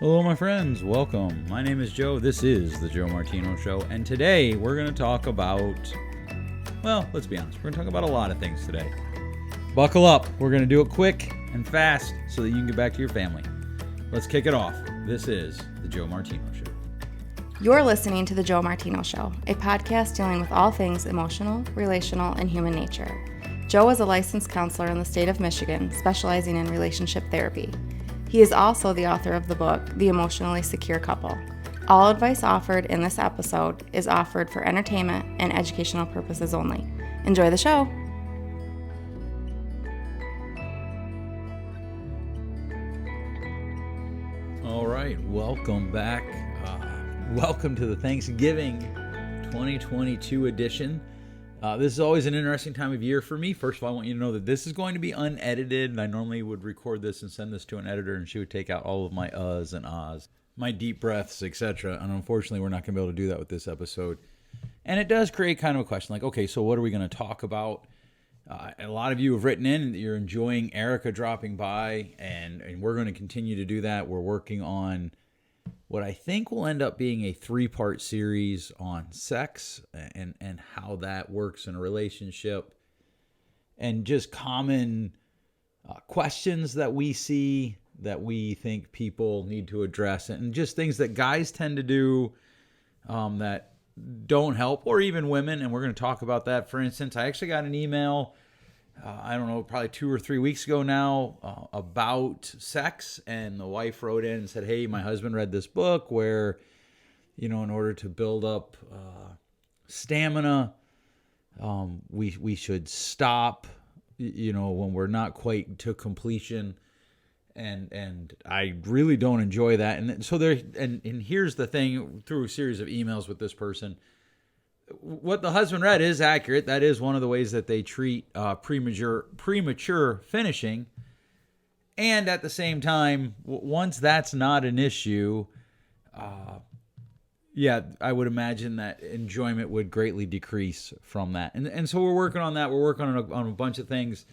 Hello, my friends. Welcome. My name is Joe. This is the Joe Martino Show. And today we're going to talk about, well, let's be honest. We're going to talk about a lot of things today. Buckle up. We're going to do it quick and fast so that you can get back to your family. Let's kick it off. This is the Joe Martino Show. You're listening to the Joe Martino Show, a podcast dealing with all things emotional, relational, and human nature. Joe is a licensed counselor in the state of Michigan, specializing in relationship therapy. He is also the author of the book, The Emotionally Secure Couple. All advice offered in this episode is offered for entertainment and educational purposes only. Enjoy the show. All right. Welcome back. Welcome to the Thanksgiving 2022 edition. This is always an interesting time of year for me. First of all, I want you to know that this is going to be unedited. I normally would record this and send this to an editor, and she would take out all of my uhs and ahs, my deep breaths, etc. And unfortunately, we're not going to be able to do that with this episode. And it does create kind of a question like, okay, so what are we going to talk about? A lot of you have written in that you're enjoying Erica dropping by, and we're going to continue to do that. We're working on what I think will end up being a 3-part series on sex and how that works in a relationship, and just common questions that we see that we think people need to address, and just things that guys tend to do that don't help, or even women, and we're going to talk about that. For instance, I actually got an email I don't know, probably 2 or 3 weeks ago now, about sex. And the wife wrote in and said, hey, my husband read this book where, in order to build up stamina, we should stop, when we're not quite to completion. And I really don't enjoy that. And so and here's the thing, through a series of emails with this person, what the husband read is accurate. That is one of the ways that they treat premature finishing. And at the same time, once that's not an issue, I would imagine that enjoyment would greatly decrease from that. And so we're working on that. We're working on a bunch of things.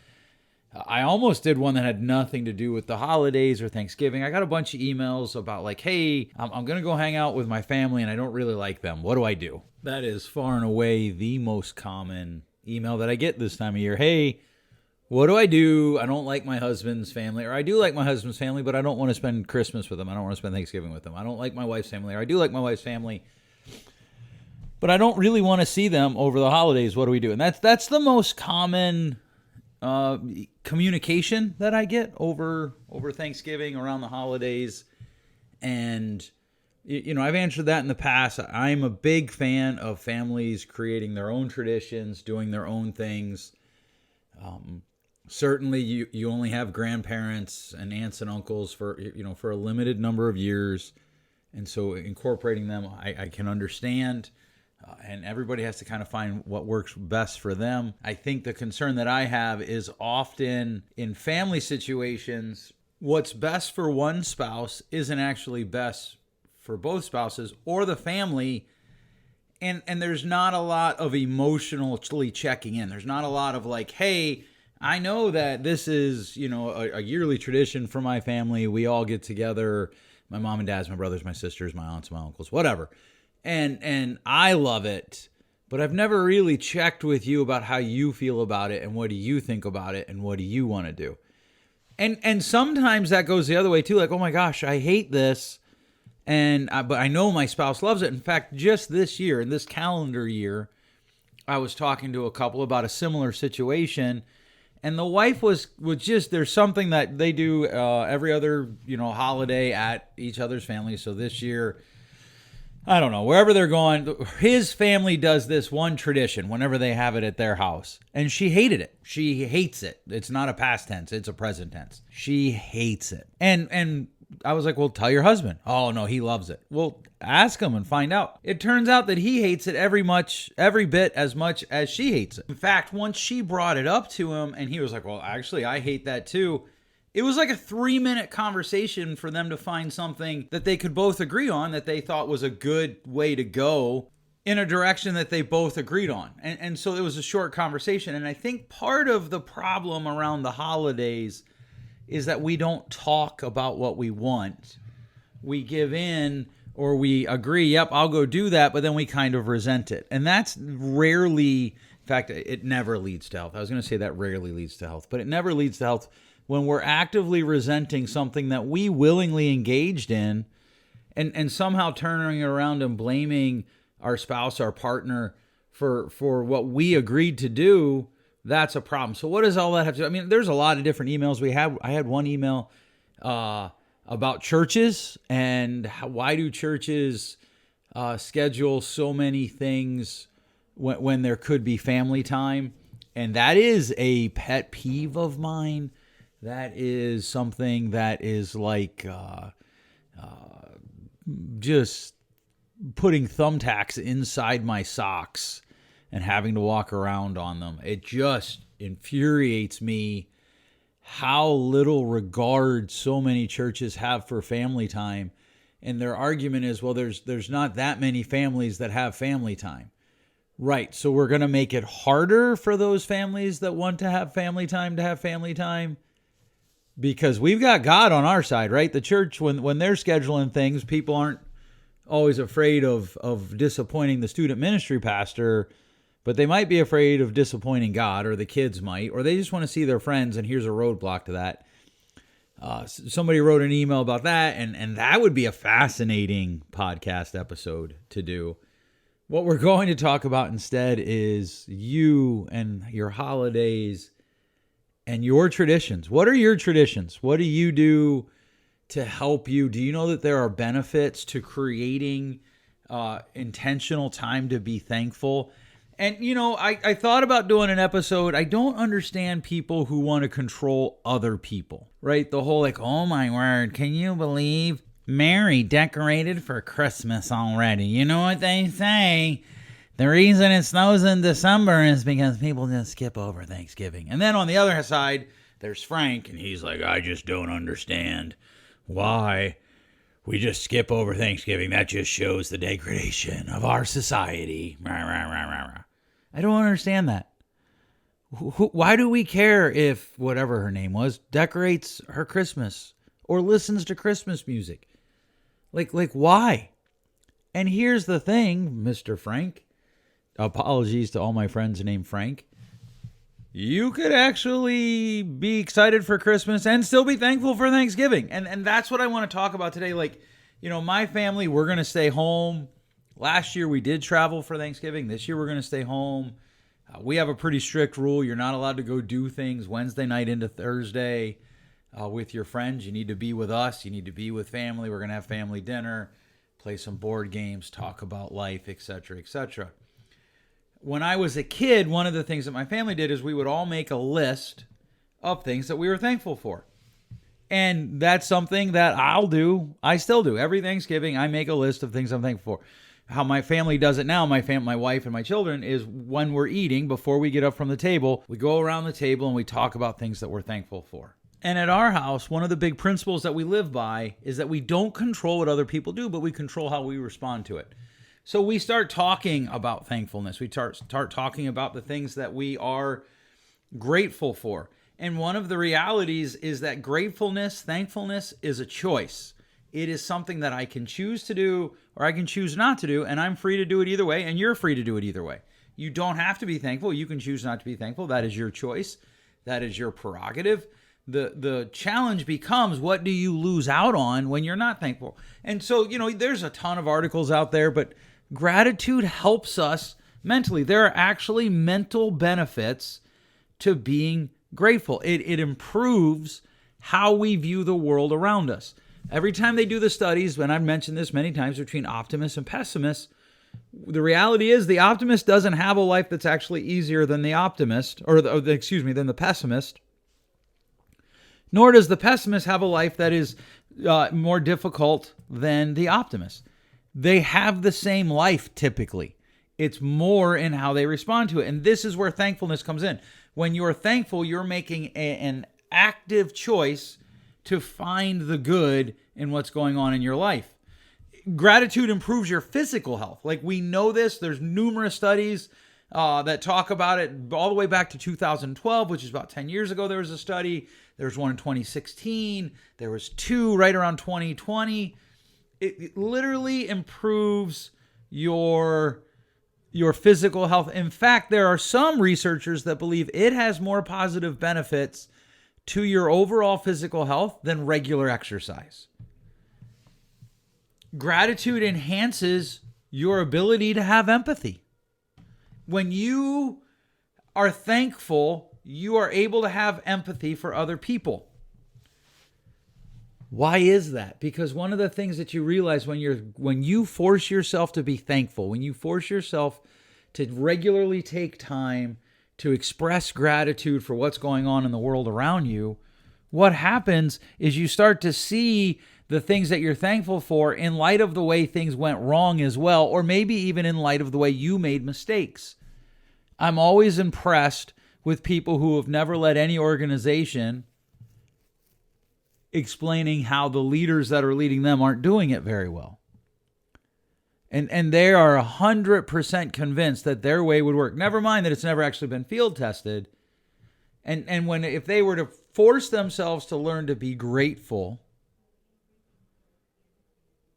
I almost did one that had nothing to do with the holidays or Thanksgiving. I got a bunch of emails about like, hey, I'm going to go hang out with my family and I don't really like them. What do I do? That is far and away the most common email that I get this time of year. Hey, what do I do? I don't like my husband's family, or I do like my husband's family, but I don't want to spend Christmas with them. I don't want to spend Thanksgiving with them. I don't like my wife's family, or I do like my wife's family, but I don't really want to see them over the holidays. What do we do? And that's the most common communication that I get over Thanksgiving, around the holidays. And I've answered that in the past. I'm a big fan of families creating their own traditions, doing their own things. Certainly you only have grandparents and aunts and uncles for a limited number of years, and so incorporating them I can understand. And everybody has to kind of find what works best for them. I think the concern that I have is often in family situations, what's best for one spouse isn't actually best for both spouses or the family. And there's not a lot of emotionally checking in. There's not a lot of like, hey, I know that this is, a yearly tradition for my family. We all get together, my mom and dads, my brothers, my sisters, my aunts, my uncles, whatever. And I love it, but I've never really checked with you about how you feel about it and what do you think about it and what do you want to do. And sometimes that goes the other way too, like, oh my gosh, I hate this, but I know my spouse loves it. In fact, just this year, in this calendar year, I was talking to a couple about a similar situation, and the wife was just, there's something that they do every other holiday at each other's family. So this year, I don't know, wherever they're going, his family does this one tradition whenever they have it at their house. And she hated it. She hates it. It's not a past tense. It's a present tense. She hates it. And I was like, well, tell your husband. Oh, no, he loves it. Well, ask him and find out. It turns out that he hates it every bit as much as she hates it. In fact, once she brought it up to him and he was like, well, actually, I hate that too. It was like a 3-minute conversation for them to find something that they could both agree on, that they thought was a good way to go in a direction that they both agreed on. And so it was a short conversation. And I think part of the problem around the holidays is that we don't talk about what we want. we give in or we agree, yep, I'll go do that, but then we kind of resent it. And that's rarely, in fact, it never leads to health. I was going to say that rarely leads to health, but it never leads to health when we're actively resenting something that we willingly engaged in and somehow turning around and blaming our spouse, our partner for what we agreed to do. That's a problem. So what does all that have to do? I mean, there's a lot of different emails we have. I had one email about churches and why do churches schedule so many things when there could be family time. And that is a pet peeve of mine. That is something that is like just putting thumbtacks inside my socks and having to walk around on them. It just infuriates me how little regard so many churches have for family time. And their argument is, well, there's not that many families that have family time. Right. So we're going to make it harder for those families that want to have family time because we've got God on our side, right? The church, when they're scheduling things, people aren't always afraid of disappointing the student ministry pastor, but they might be afraid of disappointing God, or the kids might, or they just want to see their friends, and here's a roadblock to that. Somebody wrote an email about that, and that would be a fascinating podcast episode to do. What we're going to talk about instead is you and your holidays and your traditions. What are your traditions? What do you do to help you? Do you know that there are benefits to creating intentional time to be thankful? And, you know, I thought about doing an episode. I don't understand people who want to control other people, right? The whole like, oh my word, can you believe Mary decorated for Christmas already? You know what they say? The reason it snows in December is because people just skip over Thanksgiving. And then on the other side, there's Frank, and he's like, I just don't understand why we just skip over Thanksgiving. That just shows the degradation of our society. I don't understand that. Why do we care if whatever her name was decorates her Christmas or listens to Christmas music? Like why? And here's the thing, Mr. Frank. Apologies to all my friends named Frank. You could actually be excited for Christmas and still be thankful for Thanksgiving. And that's what I want to talk about today. Like, you know, my family, we're going to stay home. Last year we did travel for Thanksgiving. This year we're going to stay home. We have a pretty strict rule. You're not allowed to go do things Wednesday night into Thursday with your friends. You need to be with us. You need to be with family. We're going to have family dinner, play some board games, talk about life, etc., etc. When I was a kid, one of the things that my family did is we would all make a list of things that we were thankful for. And that's something that I'll do. I still do. Every Thanksgiving, I make a list of things I'm thankful for. How my family does it now, my wife and my children, is when we're eating, before we get up from the table, we go around the table and we talk about things that we're thankful for. And at our house, one of the big principles that we live by is that we don't control what other people do, but we control how we respond to it. So we start talking about thankfulness. We start talking about the things that we are grateful for. And one of the realities is that thankfulness is a choice. It is something that I can choose to do or I can choose not to do, and I'm free to do it either way, and you're free to do it either way. You don't have to be thankful. You can choose not to be thankful. That is your choice. That is your prerogative. The challenge becomes, what do you lose out on when you're not thankful? And so, you know, there's a ton of articles out there, but gratitude helps us mentally. There are actually mental benefits to being grateful. It improves how we view the world around us. Every time they do the studies, and I've mentioned this many times, between optimists and pessimists, the reality is the optimist doesn't have a life that's actually easier than the optimist, than the pessimist. Nor does the pessimist have a life that is more difficult than the optimist. They have the same life typically. It's more in how they respond to it. And this is where thankfulness comes in. When you're thankful, you're making an active choice to find the good in what's going on in your life. Gratitude improves your physical health. Like, we know this. There's numerous studies that talk about it all the way back to 2012, which is about 10 years ago. There was a study. There was one in 2016. There was two right around 2020. It literally improves your physical health. In fact, there are some researchers that believe it has more positive benefits to your overall physical health than regular exercise. Gratitude enhances your ability to have empathy. When you are thankful, you are able to have empathy for other people. Why is that? Because one of the things that you realize when you force yourself to be thankful, when you force yourself to regularly take time to express gratitude for what's going on in the world around you, what happens is you start to see the things that you're thankful for in light of the way things went wrong as well, or maybe even in light of the way you made mistakes. I'm always impressed with people who have never led any organization explaining how the leaders that are leading them aren't doing it very well. And they are 100% convinced that their way would work. Never mind that it's never actually been field tested. And if they were to force themselves to learn to be grateful,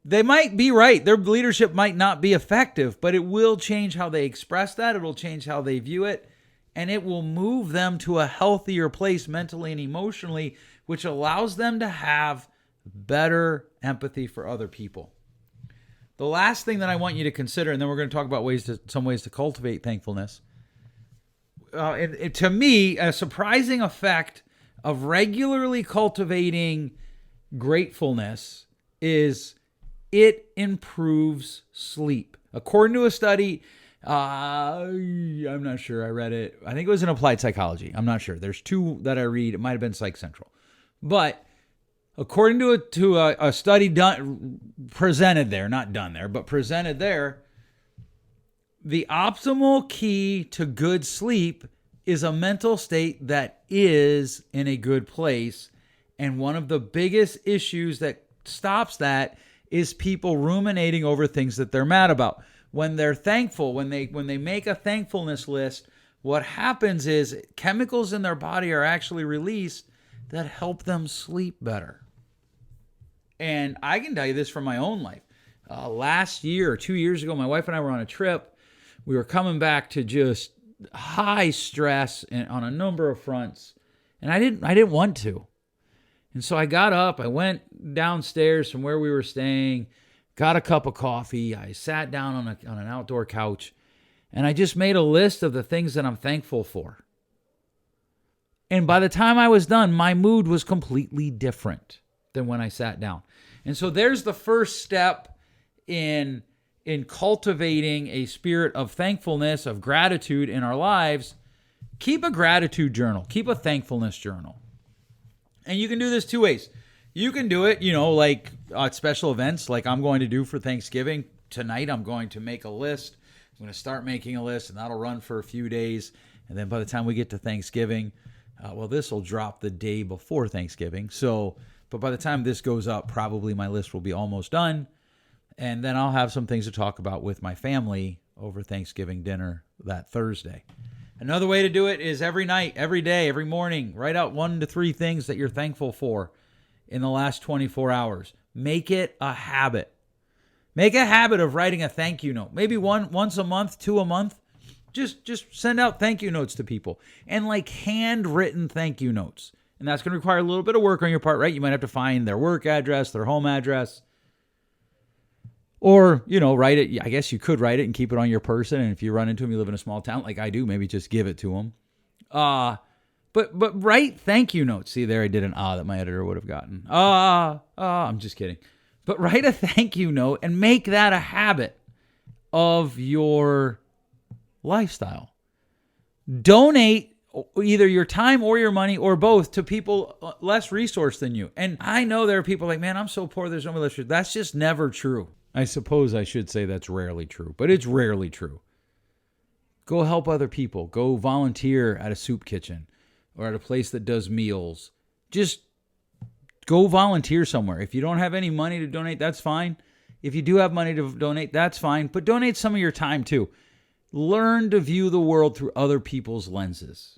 they might be right. Their leadership might not be effective, but it will change how they express that. It'll change how they view it. And it will move them to a healthier place mentally and emotionally, which allows them to have better empathy for other people. The last thing that I want you to consider, and then we're going to talk about some ways to cultivate thankfulness. To me, a surprising effect of regularly cultivating gratefulness is it improves sleep. According to a study, I'm not sure, I read it. I think it was in Applied Psychology. I'm not sure. There's two that I read. It might have been Psych Central. But according to a study presented there, the optimal key to good sleep is a mental state that is in a good place. And one of the biggest issues that stops that is people ruminating over things that they're mad about. When they're thankful, when they make a thankfulness list, what happens is chemicals in their body are actually released that help them sleep better. And I can tell you this from my own life. Last year or 2 years ago, my wife and I were on a trip. We were coming back to just high stress on a number of fronts, and I didn't want to. And so I got up, I went downstairs from where we were staying, got a cup of coffee, I sat down on an outdoor couch, and I just made a list of the things that I'm thankful for. And by the time I was done, my mood was completely different than when I sat down. And so there's the first step in cultivating a spirit of thankfulness, of gratitude in our lives. Keep a gratitude journal. Keep a thankfulness journal. And you can do this two ways. You can do it, like at special events like I'm going to do for Thanksgiving. Tonight I'm going to make a list. I'm going to start making a list, and that'll run for a few days. And then by the time we get to Thanksgiving, this will drop the day before Thanksgiving. But by the time this goes up, probably my list will be almost done. And then I'll have some things to talk about with my family over Thanksgiving dinner that Thursday. Another way to do it is every night, every day, every morning, write out 1 to 3 things that you're thankful for in the last 24 hours. Make it a habit. Make a habit of writing a thank you note. Maybe once a month, 2 a month. Just send out thank you notes to people, and like handwritten thank you notes. And that's going to require a little bit of work on your part, right? You might have to find their work address, their home address. Or, write it. I guess you could write it and keep it on your person. And if you run into them, you live in a small town like I do, maybe just give it to them. But write thank you notes. See, there I did an that my editor would have gotten. I'm just kidding. But write a thank you note and make that a habit of your lifestyle. Donate either your time or your money or both to people less resourced than you. And I know there are people like, man, I'm so poor, there's no one less. That's just never true. I suppose I should say that's rarely true, but it's rarely true. Go help other people. Go volunteer at a soup kitchen or at a place that does meals. Just go volunteer somewhere. If you don't have any money to donate, that's fine. If you do have money to donate, that's fine. But donate some of your time too. Learn to view the world through other people's lenses.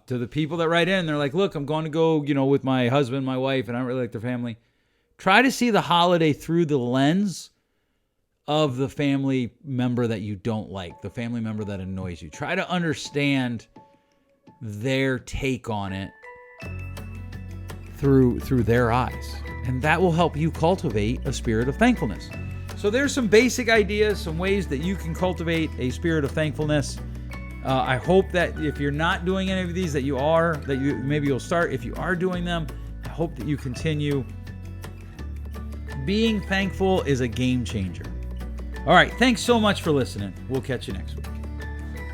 To the people that write in, they're like, look, I'm going to go, with my husband, my wife, and I don't really like their family. Try to see the holiday through the lens of the family member that you don't like, the family member that annoys you. Try to understand their take on it through their eyes. And that will help you cultivate a spirit of thankfulness. So there's some basic ideas, some ways that you can cultivate a spirit of thankfulness. I hope that if you're not doing any of these, that maybe you'll start. If you are doing them, I hope that you continue. Being thankful is a game changer. All right, thanks so much for listening. We'll catch you next week.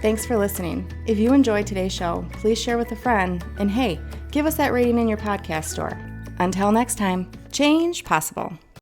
Thanks for listening. If you enjoyed today's show, please share with a friend. And hey, give us that rating in your podcast store. Until next time, change possible.